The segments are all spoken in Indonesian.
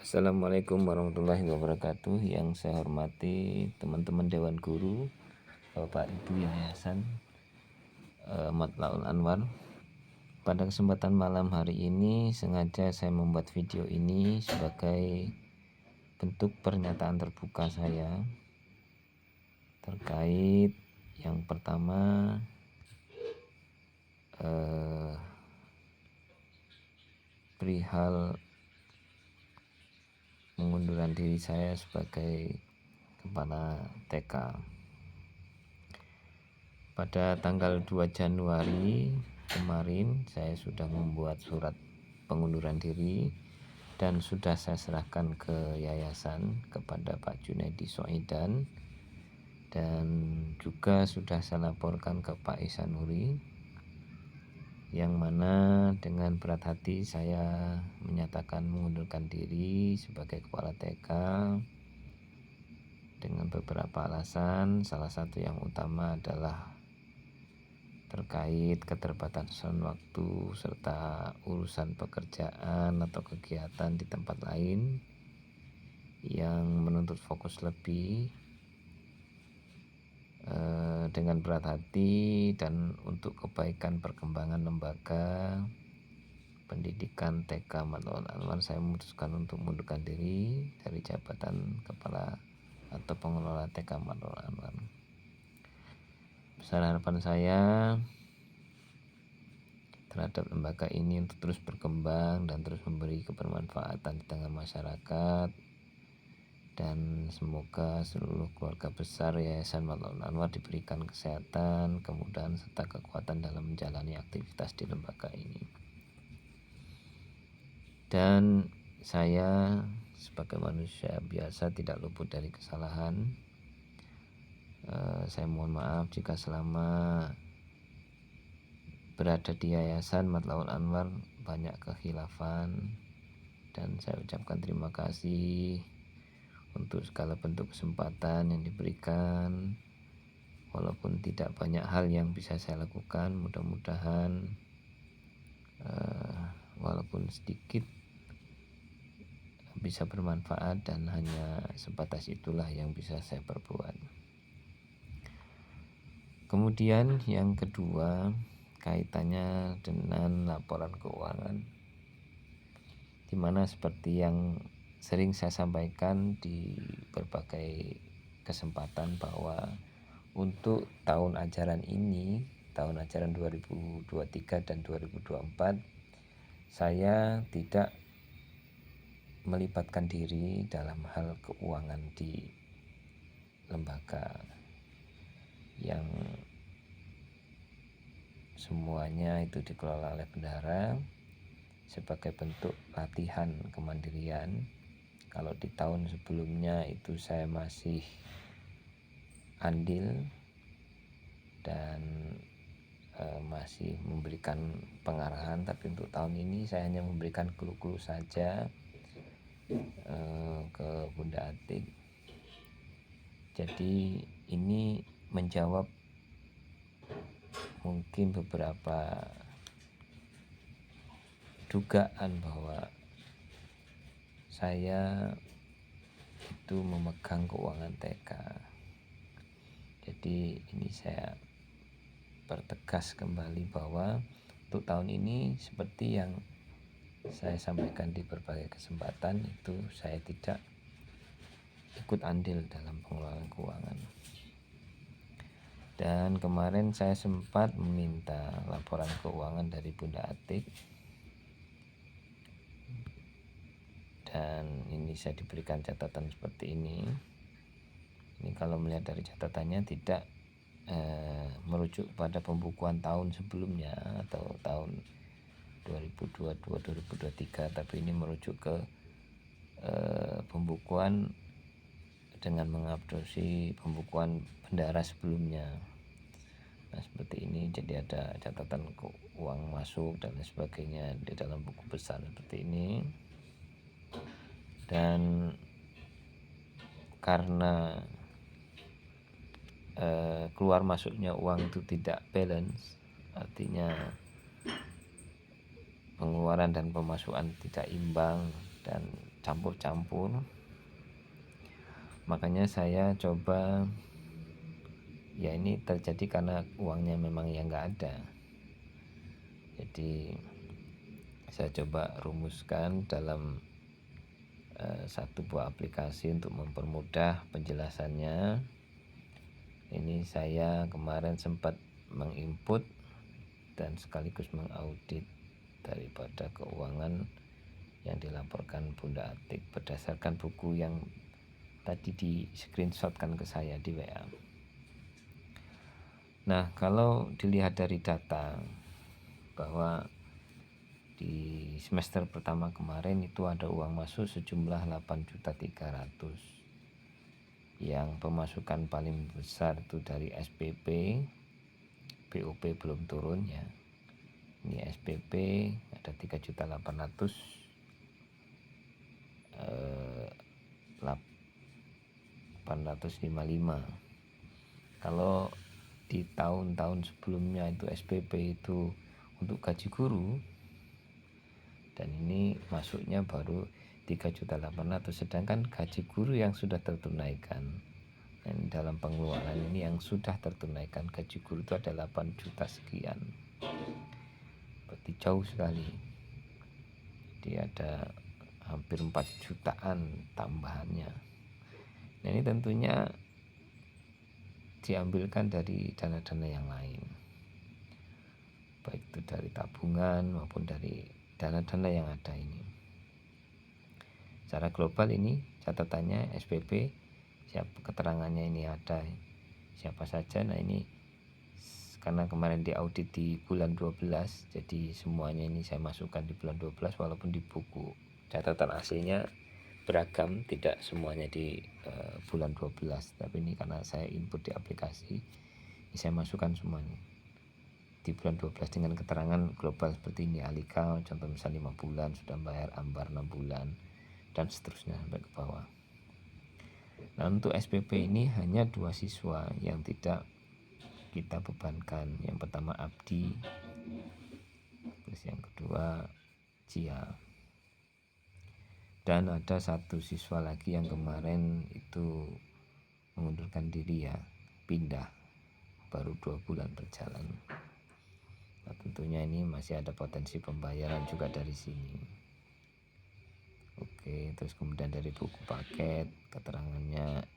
Assalamualaikum warahmatullahi wabarakatuh. Yang saya hormati teman-teman Dewan Guru, Bapak Ibu Yayasan Matlaul Anwar. Pada kesempatan malam hari ini sengaja saya membuat video ini sebagai bentuk pernyataan terbuka saya terkait yang pertama perihal pengunduran diri saya sebagai kepala TK. Pada tanggal 2 Januari kemarin saya sudah membuat surat pengunduran diri dan sudah saya serahkan ke yayasan kepada Pak Junaidi Soidan, dan juga sudah saya laporkan ke Pak Ihsanuri, yang mana dengan berat hati saya menyatakan mengundurkan diri sebagai kepala TK dengan beberapa alasan. Salah satu yang utama adalah terkait keterbatasan waktu serta urusan pekerjaan atau kegiatan di tempat lain yang menuntut fokus lebih. Dengan berat hati dan untuk kebaikan perkembangan lembaga pendidikan TK Matlaul Anwar, saya memutuskan untuk mengundurkan diri dari jabatan kepala atau pengelola TK Matlaul Anwar. Besar harapan saya terhadap lembaga ini untuk terus berkembang dan terus memberi kebermanfaatan di tengah masyarakat, dan semoga seluruh keluarga besar Yayasan Matlaul Anwar diberikan kesehatan, kemudahan serta kekuatan dalam menjalani aktivitas di lembaga ini. Dan saya sebagai manusia biasa tidak luput dari kesalahan. Saya mohon maaf jika selama berada di Yayasan Matlaul Anwar banyak kekhilafan, dan saya ucapkan terima kasih untuk segala bentuk kesempatan yang diberikan. Walaupun tidak banyak hal yang bisa saya lakukan, mudah-mudahan walaupun sedikit bisa bermanfaat, dan hanya sebatas itulah yang bisa saya perbuat. Kemudian yang kedua, kaitannya dengan laporan keuangan, dimana seperti yang sering saya sampaikan di berbagai kesempatan bahwa untuk tahun ajaran ini, tahun ajaran 2023 dan 2024, saya tidak melibatkan diri dalam hal keuangan di lembaga, yang semuanya itu dikelola oleh bendahara sebagai bentuk latihan kemandirian. Kalau di tahun sebelumnya itu saya masih andil dan masih memberikan pengarahan, tapi untuk tahun ini saya hanya memberikan clue-clue saja ke Bunda Atik. Jadi ini menjawab mungkin beberapa dugaan bahwa saya itu memegang keuangan TK. Jadi ini saya pertegas kembali bahwa untuk tahun ini seperti yang saya sampaikan di berbagai kesempatan, itu saya tidak ikut andil dalam pengelolaan keuangan. Dan kemarin saya sempat meminta laporan keuangan dari Bunda Atik, dan ini saya diberikan catatan seperti ini. Ini kalau melihat dari catatannya tidak merujuk pada pembukuan tahun sebelumnya atau tahun 2022-2023, tapi ini merujuk ke pembukuan dengan mengadopsi pembukuan bendahara sebelumnya. Nah seperti ini, jadi ada catatan uang masuk dan lain sebagainya di dalam buku besar seperti ini. Dan karena keluar masuknya uang itu tidak balance, artinya pengeluaran dan pemasukan tidak imbang, dan campur-campur. Makanya saya coba, ya ini terjadi karena uangnya memang yang nggak ada. Jadi saya coba rumuskan dalam satu buah aplikasi untuk mempermudah penjelasannya. Ini saya kemarin sempat menginput dan sekaligus mengaudit daripada keuangan yang dilaporkan Bunda Atik berdasarkan buku yang tadi di screenshotkan ke saya di WA. Nah, kalau dilihat dari data bahwa di semester pertama kemarin itu ada uang masuk sejumlah 8.300.000. Yang pemasukan paling besar itu dari SPP, BOP belum turun ya. Ini SPP ada 3.800.000, 855. Kalau di tahun-tahun sebelumnya itu SPP itu untuk gaji guru, dan ini masuknya baru 3.800.000, sedangkan gaji guru yang sudah tertunaikan, dan dalam pengeluaran ini yang sudah tertunaikan gaji guru itu ada 8 juta sekian. Berarti jauh sekali. Jadi ada hampir 4 jutaan tambahannya. Nah, ini tentunya diambilkan dari dana-dana yang lain, baik itu dari tabungan maupun dari dana-dana yang ada ini. Secara global ini catatannya SPP, siapa keterangannya ini ada siapa saja. Nah, ini karena kemarin diaudit di bulan 12, jadi semuanya ini saya masukkan di bulan 12, walaupun di buku catatan aslinya beragam, tidak semuanya di bulan 12, tapi ini karena saya input di aplikasi, ini saya masukkan semuanya di bulan 12 dengan keterangan global seperti ini. Alika contoh misal 5 bulan sudah bayar, Ambar 6 bulan, dan seterusnya sampai ke bawah. Nah, untuk SPP ini hanya 2 siswa yang tidak kita bebankan. Yang pertama Abdi, terus yang kedua Cia. Dan ada 1 siswa lagi yang kemarin itu mengundurkan diri ya, pindah, baru 2 bulan berjalan. Nah, tentunya ini masih ada potensi pembayaran juga dari sini. Oke, terus kemudian dari buku paket keterangannya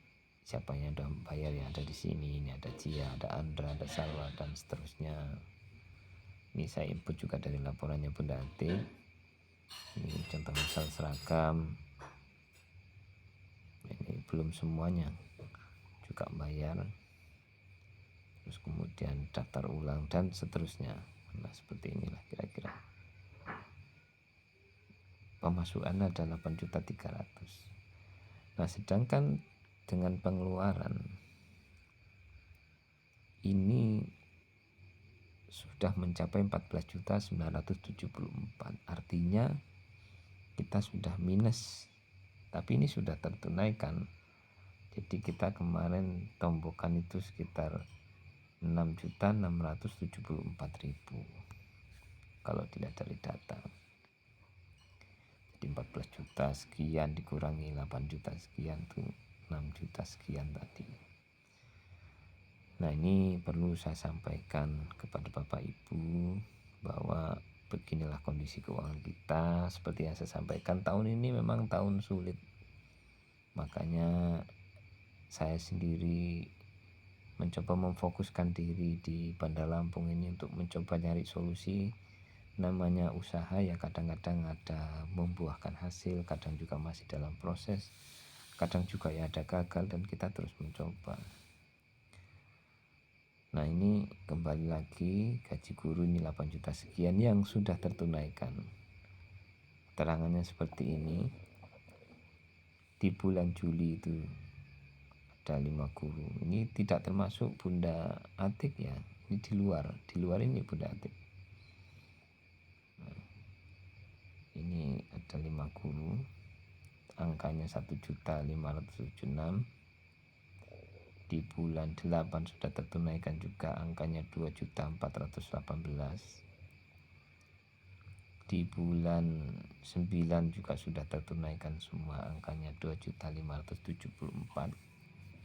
siapa yang sudah membayar yang ada di sini. Ini ada Cia, ada Andra, ada Salwa, dan seterusnya. Ini saya input juga dari laporannya Bunda Atik. Ini contoh misal seragam, ini belum semuanya juga bayar, terus kemudian daftar ulang dan seterusnya. Nah, seperti inilah kira-kira pemasukan ada 8.300.000. Nah, sedangkan dengan pengeluaran ini sudah mencapai 14.974. Artinya kita sudah minus, tapi ini sudah tertunaikan. Jadi kita kemarin tombokan itu sekitar 6.674.000 kalau dilihat dari data. Jadi 14 juta sekian dikurangi 8 juta sekian tuh 6 juta sekian tadi. Nah, ini perlu saya sampaikan kepada Bapak Ibu bahwa beginilah kondisi keuangan kita. Seperti yang saya sampaikan, tahun ini memang tahun sulit. Makanya saya sendiri mencoba memfokuskan diri di Bandar Lampung ini untuk mencoba nyari solusi. Namanya usaha ya, kadang-kadang ada membuahkan hasil, kadang juga masih dalam proses, kadang juga ya ada gagal, dan kita terus mencoba. Nah, ini kembali lagi gaji guru ini 8 juta sekian yang sudah tertunaikan. Terangannya seperti ini. Di bulan Juli itu ada 5 guru. Ini tidak termasuk Bunda Atik ya. Ini di luar ini Bunda Atik. Nah, ini ada 5 guru. Angkanya 1.576.000. Di bulan 8 sudah tertunaikan juga, angkanya 2.418.000. Di bulan 9 juga sudah tertunaikan semua, angkanya 2.574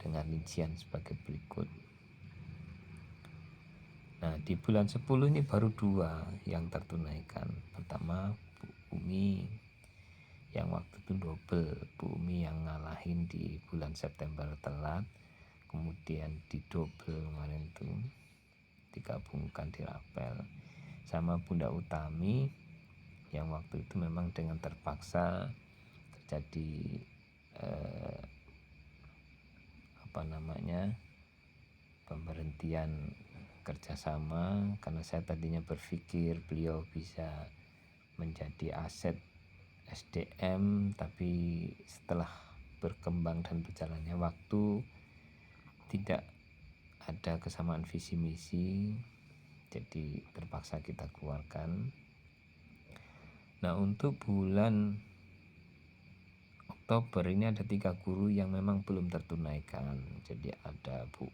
dengan rincian sebagai berikut. Nah, di bulan 10 ini baru 2 yang tertunaikan. Pertama, Bu Umi yang waktu itu double, Bu Umi yang ngalahin di bulan September telat, kemudian di double kemarin itu digabungkan di rapel, sama Bunda Utami yang waktu itu memang dengan terpaksa terjadi pemberhentian kerjasama, karena saya tadinya berpikir beliau bisa menjadi aset SDM, tapi setelah berkembang dan berjalannya waktu tidak ada kesamaan visi misi, jadi terpaksa kita keluarkan. Nah, untuk bulan Oktober ini ada 3 guru yang memang belum tertunaikan. Jadi ada Bu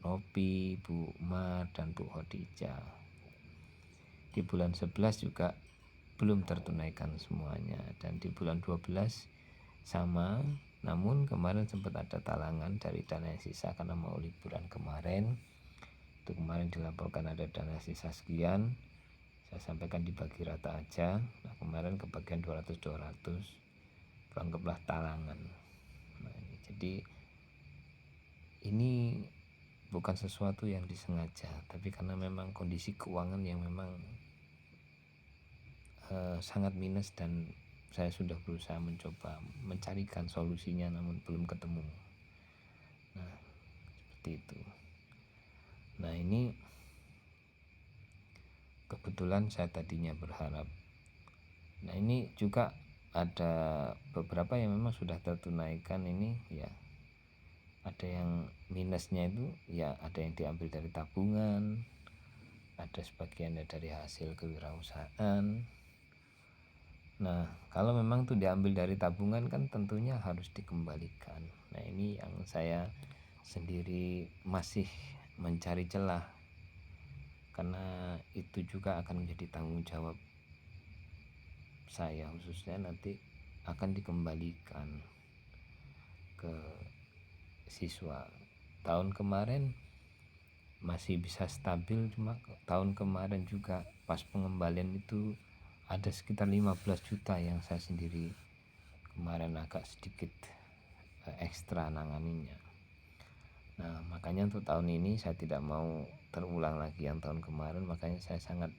Nopi, Bu Mar, dan Bu Khadijah. Di bulan 11 juga belum tertunaikan semuanya, dan di bulan 12 sama. Namun kemarin sempat ada talangan dari dana yang sisa karena mau liburan kemarin. Itu kemarin dilaporkan ada dana sisa sekian, saya sampaikan dibagi rata aja. Nah, kemarin kebagian 200-200, anggaplah talangan. Nah, jadi ini bukan sesuatu yang disengaja, tapi karena memang kondisi keuangan yang memang sangat minus, dan saya sudah berusaha mencoba mencarikan solusinya namun belum ketemu. Nah, seperti itu. Nah, ini kebetulan saya tadinya berharap. Nah, ini juga ada beberapa yang memang sudah tertunaikan ini ya. Ada yang minusnya itu ya, ada yang diambil dari tabungan, ada sebagiannya dari hasil kewirausahaan. Nah, kalau memang itu diambil dari tabungan kan tentunya harus dikembalikan. Nah, ini yang saya sendiri masih mencari celah, karena itu juga akan menjadi tanggung jawab saya, khususnya nanti akan dikembalikan ke siswa. Tahun kemarin masih bisa stabil, cuma tahun kemarin juga pas pengembalian itu ada sekitar 15 juta yang saya sendiri kemarin agak sedikit ekstra nanganinya. Nah, makanya untuk tahun ini saya tidak mau terulang lagi yang tahun kemarin, makanya saya sangat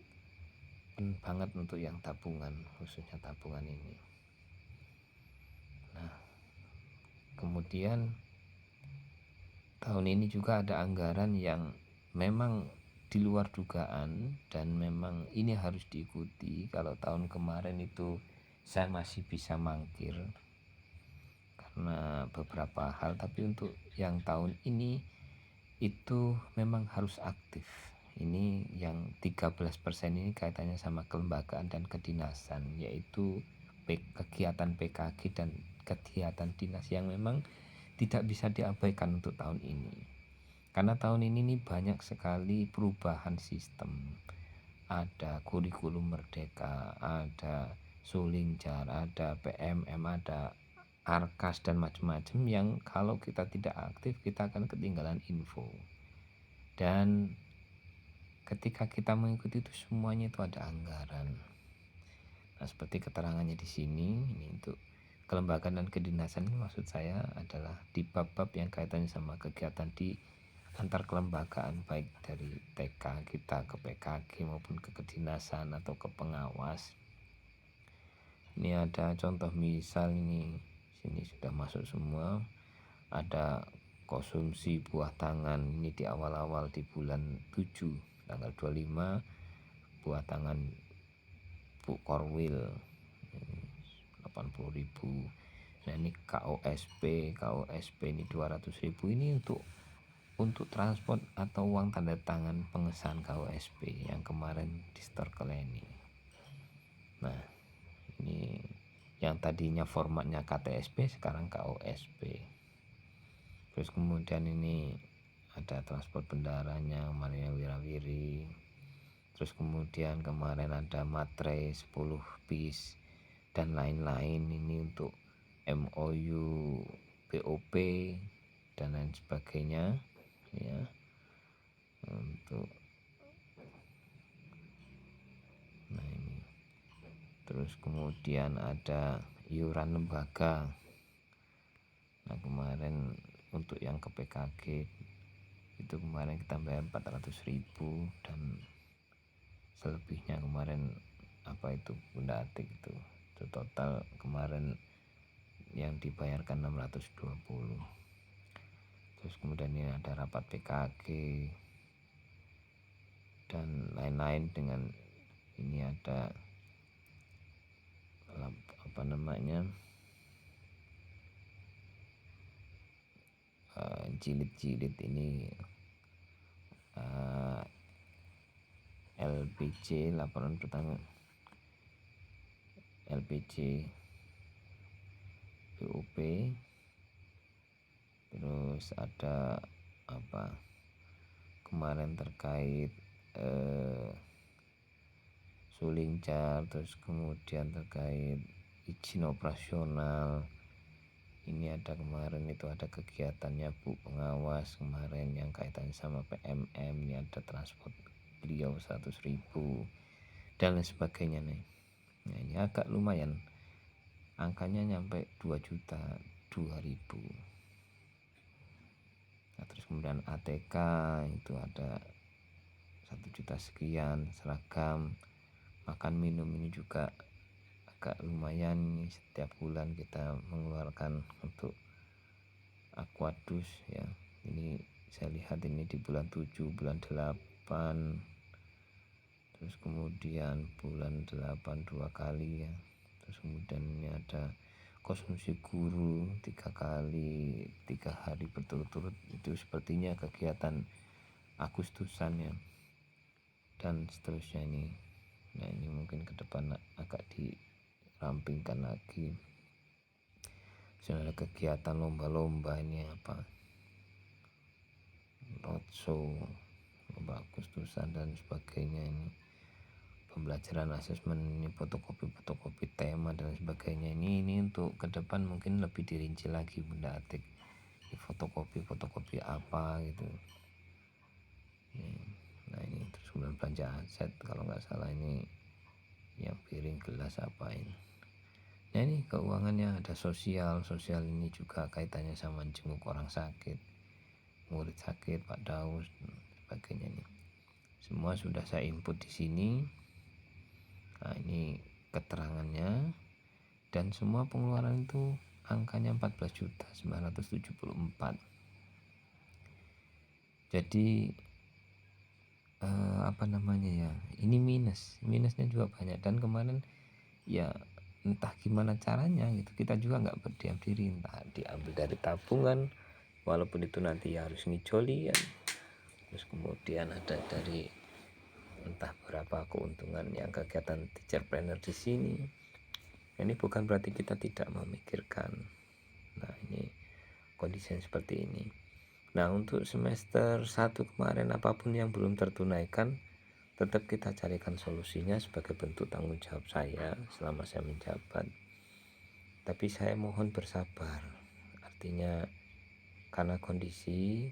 banget untuk yang tabungan, khususnya tabungan ini. Nah, kemudian tahun ini juga ada anggaran yang memang di luar dugaan, dan memang ini harus diikuti. Kalau tahun kemarin itu saya masih bisa mangkir karena beberapa hal, tapi untuk yang tahun ini itu memang harus aktif. Ini yang 13% ini kaitannya sama kelembagaan dan kedinasan, yaitu kegiatan PKG dan kegiatan dinas yang memang tidak bisa diabaikan untuk tahun ini. Karena tahun ini nih banyak sekali perubahan sistem. Ada kurikulum merdeka, ada Sulingjar, ada PMM, ada Arkas, dan macam-macam yang kalau kita tidak aktif kita akan ketinggalan info. Dan ketika kita mengikuti itu semuanya itu ada anggaran. Nah, seperti keterangannya di sini, ini untuk kelembagaan dan kedinasan ini maksud saya adalah di bab-bab yang kaitannya sama kegiatan di antar kelembagaan, baik dari TK kita ke PKG maupun ke kedinasan atau ke pengawas. Ini ada contoh misal, ini sini sudah masuk semua. Ada konsumsi buah tangan, ini di awal-awal di bulan 7 tanggal 25, buah tangan Bu Korwil 80.000. Nah, ini KOSP ini 200.000. Ini untuk transport atau uang tanda tangan pengesahan KOSP yang kemarin di store Keleni. Nah, ini yang tadinya formatnya KTSP sekarang KOSP. Terus kemudian ini ada transport bendaranya Maria Wirawiri. Terus kemudian kemarin ada materai 10 piece dan lain-lain, ini untuk MOU, BOP dan lain sebagainya ya. Untuk nah ini, terus kemudian ada iuran lembaga. Nah kemarin untuk yang ke PKG itu kemarin kita bayar 400.000, dan selebihnya kemarin apa itu Bunda Atik itu total kemarin yang dibayarkan 620. Terus kemudian ini ada rapat PKG dan lain-lain, dengan ini ada apa namanya jilid-jilid ini LPJ, laporan pertama LPJ BOP. Terus ada apa kemarin terkait Sulingcar, terus kemudian terkait izin operasional. Ini ada kemarin itu ada kegiatannya Bu Pengawas kemarin yang kaitannya sama PMM, ini ada transport beliau 100.000 dan lain sebagainya nih. Nah ini agak lumayan, angkanya nyampe 2.002.000. Nah terus kemudian ATK itu ada 1 juta sekian, seragam, makan minum ini juga agak lumayan. Setiap bulan kita mengeluarkan untuk Aquadus ya. Ini saya lihat ini di bulan 7, bulan 8, terus kemudian bulan 8 2 kali ya. Terus kemudian ini ada konsumsi guru 3 kali 3 hari berturut-turut, itu sepertinya kegiatan Agustusan ya, dan seterusnya ini. Nah ini mungkin ke depan agak dirampingkan lagi. Sudah ada kegiatan lomba-lomba, ini apa roadshow, lomba Agustusan dan sebagainya, ini pembelajaran asesmen, ini fotokopi tema dan sebagainya. Ini untuk ke depan mungkin lebih dirinci lagi Bunda Atik, di fotokopi apa gitu. Nah ini terus kemudian belanja aset, kalau nggak salah ini yang piring gelas apa ini. Nah ini keuangannya ada sosial ini juga kaitannya sama jenguk orang sakit, murid sakit, Pak Daus dan sebagainya nih. Semua sudah saya input di sini. Nah ini keterangannya, dan semua pengeluaran itu angkanya 14.974. Jadi apa namanya ya, ini minusnya juga banyak. Dan kemarin ya entah gimana caranya gitu, kita juga nggak berdiam diri, entah diambil dari tabungan walaupun itu nanti ya harus ngijoli ya. Terus kemudian ada dari entah berapa keuntungan yang kegiatan teacherpreneur di sini. Ini bukan berarti kita tidak memikirkan. Nah ini kondisi seperti ini. Nah untuk semester 1 kemarin apapun yang belum tertunaikan, tetap kita carikan solusinya sebagai bentuk tanggung jawab saya selama saya menjabat. Tapi saya mohon bersabar, artinya karena kondisi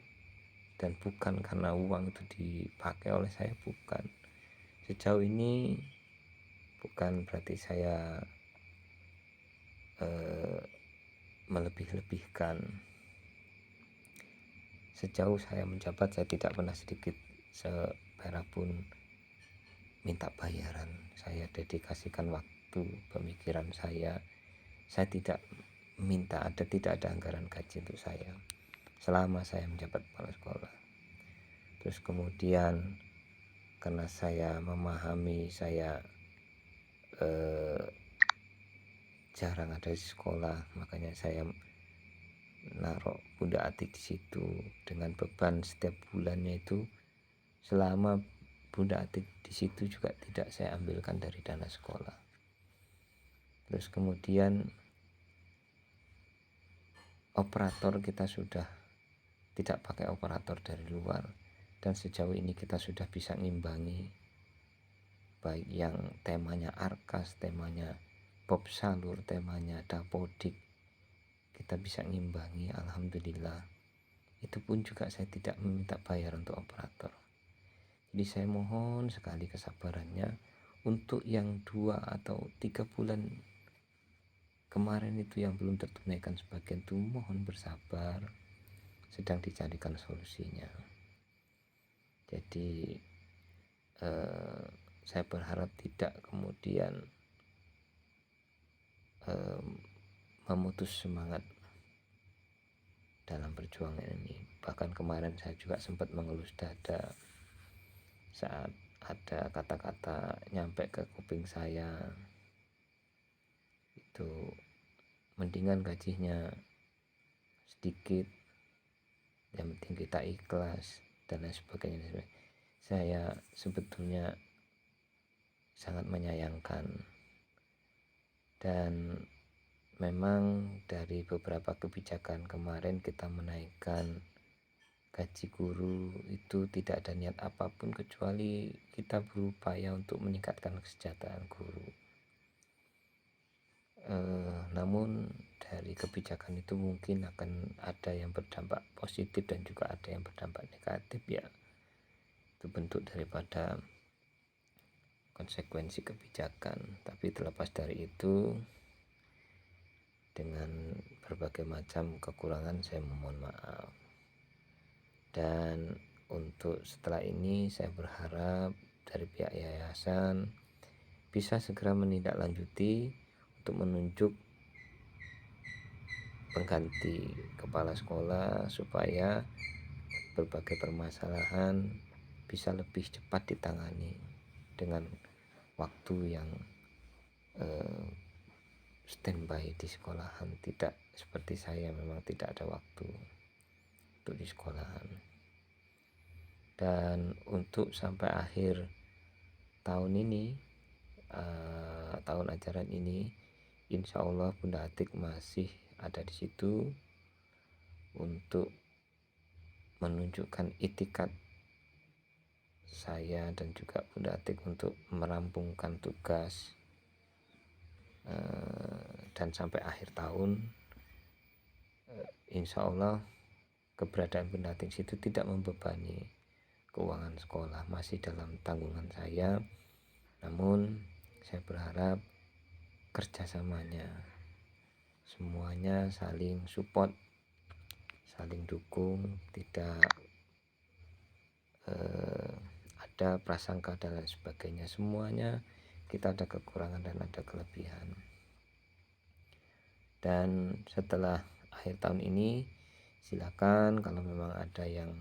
dan bukan karena uang itu dipakai oleh saya, bukan. Sejauh ini bukan berarti saya melebih-lebihkan. Sejauh saya menjabat, saya tidak pernah sedikit seperak pun minta bayaran. Saya dedikasikan waktu, pemikiran saya tidak minta, tidak ada anggaran gaji untuk saya selama saya menjabat kepala sekolah. Terus kemudian karena saya memahami saya jarang ada di sekolah, makanya saya naruh Bunda Atik di situ dengan beban setiap bulannya itu. Selama Bunda Atik di situ juga tidak saya ambilkan dari dana sekolah. Terus kemudian operator kita sudah tidak pakai operator dari luar, dan sejauh ini kita sudah bisa ngimbangi baik yang temanya Arkas, temanya Bob Salur, temanya Dapodik, kita bisa ngimbangi, alhamdulillah. Itu pun juga saya tidak meminta bayar untuk operator. Jadi saya mohon sekali kesabarannya untuk yang 2 atau 3 bulan kemarin itu yang belum tertunaikan sebagian itu, mohon bersabar, sedang dicarikan solusinya. Jadi saya berharap tidak kemudian memutus semangat dalam perjuangan ini. Bahkan kemarin saya juga sempat mengelus dada saat ada kata-kata nyampe ke kuping saya, itu mendingan gajinya sedikit, yang penting kita ikhlas dan lain sebagainya. Saya sebetulnya sangat menyayangkan, dan memang dari beberapa kebijakan kemarin kita menaikkan gaji guru itu tidak ada niat apapun kecuali kita berupaya untuk meningkatkan kesejahteraan guru. Namun dari kebijakan itu mungkin akan ada yang berdampak positif dan juga ada yang berdampak negatif, ya itu bentuk daripada konsekuensi kebijakan. Tapi terlepas dari itu, dengan berbagai macam kekurangan saya memohon maaf. Dan untuk setelah ini saya berharap dari pihak yayasan bisa segera menindaklanjuti untuk menunjuk pengganti kepala sekolah supaya berbagai permasalahan bisa lebih cepat ditangani dengan waktu yang standby di sekolahan. Tidak seperti saya, memang tidak ada waktu untuk di sekolahan. Dan untuk sampai akhir tahun ini, tahun ajaran ini, insya Allah Bunda Atik masih ada di situ untuk menunjukkan itikat saya dan juga Bunda Atik untuk merampungkan tugas, dan sampai akhir tahun insya Allah keberadaan Bunda Atik situ tidak membebani keuangan sekolah, masih dalam tanggungan saya. Namun saya berharap kerjasamanya semuanya saling support, saling dukung, tidak ada prasangka dan lain sebagainya. Semuanya kita ada kekurangan dan ada kelebihan. Dan setelah akhir tahun ini, silakan kalau memang ada yang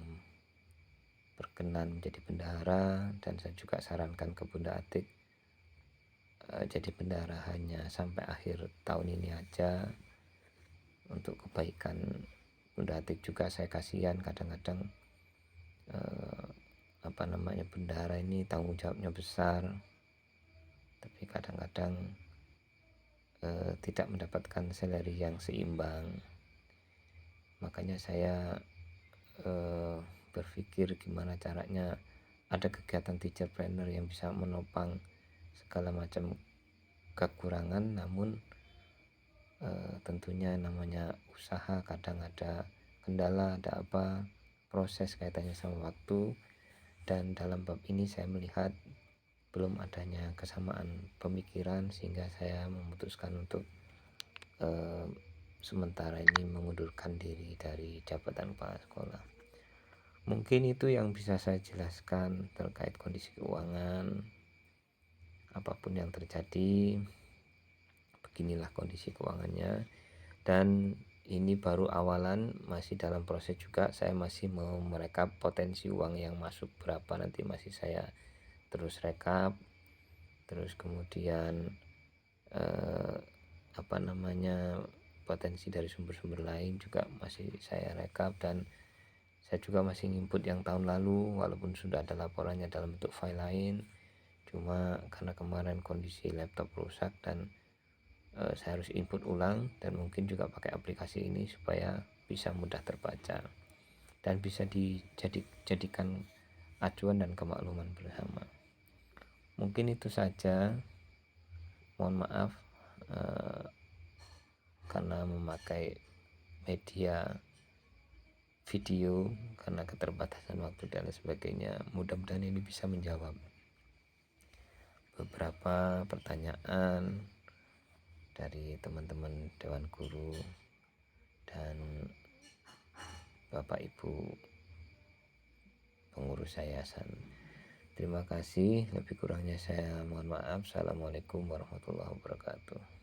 berkenan menjadi bendahara, dan saya juga sarankan ke Bunda Atik jadi bendahara hanya sampai akhir tahun ini aja untuk kebaikan Bunda Atik juga. Saya kasihan kadang-kadang bendahara ini tanggung jawabnya besar, tapi kadang-kadang tidak mendapatkan salary yang seimbang. Makanya saya berpikir gimana caranya ada kegiatan teacherpreneur yang bisa menopang segala macam kekurangan. Namun tentunya namanya usaha kadang ada kendala, ada apa, proses kaitannya sama waktu. Dan dalam bab ini saya melihat belum adanya kesamaan pemikiran, sehingga saya memutuskan untuk sementara ini mengundurkan diri dari jabatan kepala sekolah. Mungkin itu yang bisa saya jelaskan terkait kondisi keuangan. Apapun yang terjadi, beginilah kondisi keuangannya. Dan ini baru awalan, masih dalam proses juga. Saya masih mau merekap potensi uang yang masuk berapa, nanti masih saya terus rekap. Terus kemudian potensi dari sumber-sumber lain juga masih saya rekap. Dan saya juga masih input yang tahun lalu, walaupun sudah ada laporannya dalam bentuk file lain. Cuma karena kemarin kondisi laptop rusak dan saya harus input ulang, dan mungkin juga pakai aplikasi ini supaya bisa mudah terbaca dan bisa dijadikan acuan dan kemakluman bersama. Mungkin itu saja. Mohon maaf karena memakai media video karena keterbatasan waktu dan sebagainya. Mudah-mudahan ini bisa menjawab beberapa pertanyaan dari teman-teman Dewan Guru dan Bapak Ibu pengurus yayasan. Terima kasih, lebih kurangnya saya mohon maaf. Assalamualaikum warahmatullahi wabarakatuh.